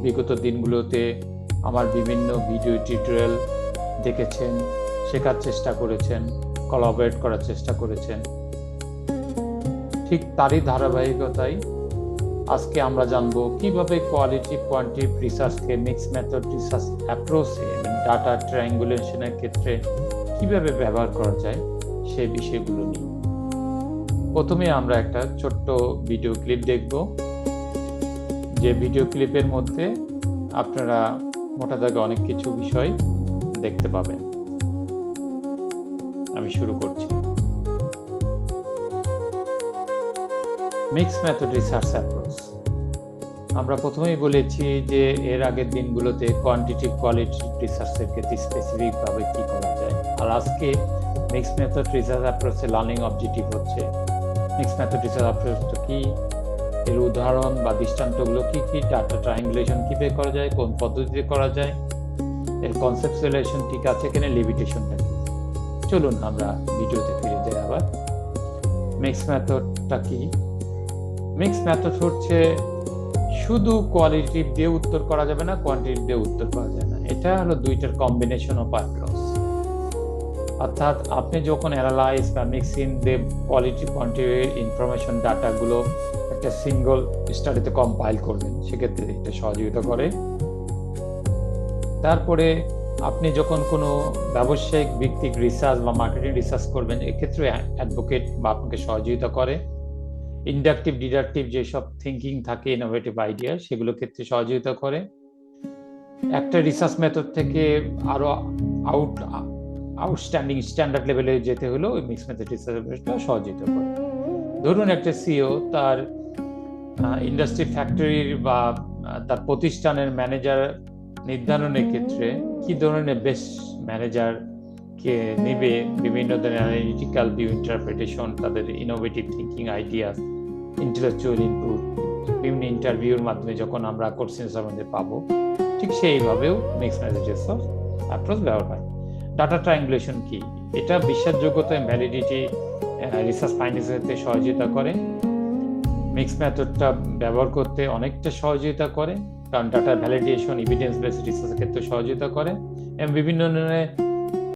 বিগত দিনগুলোতে আমার বিভিন্ন ভিডিও টিউটোরিয়াল দেখেছেন, শেখার চেষ্টা করেছেন, কোলাবরেট করার চেষ্টা করেছেন। ঠিক তারই ধারাবাহিকতায় আজকে আমরা জানবো কিভাবে কোয়ালিটিভ কোয়ান্টিটিভ রিসার্চকে মিক্স মেথড রিসার্চ অ্যাপ্রোচে ডাটা ট্রায়াঙ্গুলেশনের ক্ষেত্রে কিভাবে ব্যবহার করা যায় সেই বিষয়গুলো নিয়ে। প্রথমে আমরা একটা ছোট্ট ভিডিও ক্লিপ দেখব, যে ভিডিও ক্লিপের মধ্যে আপনারা মোটা দাগে অনেক কিছু বিষয় দেখতে পাবেন। আমি শুরু করছি। Mix method research approach. আমরা প্রথমেই বলেছি যে এর আগের দিনগুলোতে কোয়ান্টিটিভ কোয়ালিটিভ রিসার্চের ক্ষেত্রে স্পেসিফিকভাবে কি করা যায়, আর আজকে মিক্স মেথড রিসার্চ অ্যাপ্রোচে লার্নিং অবজেক্টিভ হচ্ছে মিক্স মেথড রিসার্চ অ্যাপ্রোচটা কি, এর উদাহরণ বা দৃষ্টান্তগুলো কি কি, ডাটা ট্রায়াঙ্গুলেশন কিভাবে করা যায়, কোন পদ্ধতিতে করা যায়, এর কনসেপচুয়ালাইজেশন ঠিক আছে কিনা, লিমিটেশনটা কি। চলুন আমরা ভিডিওতে ফিরে যাই আবার। মিক্স মেথডটা কি? মিক্স মেথড হচ্ছে শুধু কোয়ালিটিভ দিয়ে উত্তর করা যাবে না, কোয়ান্টিটিভ দিয়ে উত্তর করা যায় না। এটা হলো দুইটার কম্বিনেশন অফ অ্যাপ্রোচ। অর্থাৎ আপনি যখন অ্যানালাইজ বা মিক্সিং দিয়ে কোয়ালিটি কোয়ান্টিটিভ ইনফরমেশন ডাটাগুলো একটা সিঙ্গল স্টাডিতে কম্পাইল করবেন, সেক্ষেত্রে এটা সহযোগিতা করে। তারপরে আপনি যখন কোনো ব্যবসায়িক ভিত্তিক রিসার্চ বা মার্কেটিং রিসার্চ করবেন, এক্ষেত্রে অ্যাডভোকেট বা আপনাকে সহযোগিতা করে। ইন্ডাকটিভ ডিডাকটিভ যেসব থিঙ্কিং থাকে, ইনোভেটিভ আইডিয়া, সেগুলো ক্ষেত্রে সহযোগিতা করে। একটা রিসার্চ মেথড থেকে আরো আউটস্ট্যান্ডিং স্ট্যান্ডার্ড লেভেলে যেতে হলেও ওই মিক্স মেথড রিসার্চটা সহযোগিতা করে। ধরুন একটা সিও তার ইন্ডাস্ট্রি ফ্যাক্টরির বা তার প্রতিষ্ঠানের ম্যানেজার নির্ধারণের ক্ষেত্রে কি ধরনের বেস্ট ম্যানেজারকে নেবে, বিভিন্ন ধরনের অ্যানালিটিক্যাল ভিউ ইন্টারপ্রিটেশন, তাদের innovative thinking ideas, intellectual input, বিভিন্ন ইন্টারভিউর মাধ্যমে যখন আমরা কোশ্চেন সম্বন্ধে পাবো, ঠিক সেইভাবেও মিক্স মেথড রিসার্চ অ্যাপ্রোচ ব্যবহার হয়। ডাটা ট্রায়াঙ্গুলেশন কি? এটা বিশ্বাসযোগ্যতা, ভ্যালিডিটি, রিসার্চ ফাইন্ডিংসের ক্ষেত্রে সহযোগিতা করে। মিক্স মেথডটা ব্যবহার করতে অনেকটা সহযোগিতা করে, কারণ ডাটা ভ্যালিডেশন, এভিডেন্স বেসড রিসার্চের ক্ষেত্রে সহযোগিতা করে, এবং বিভিন্ন ধরনের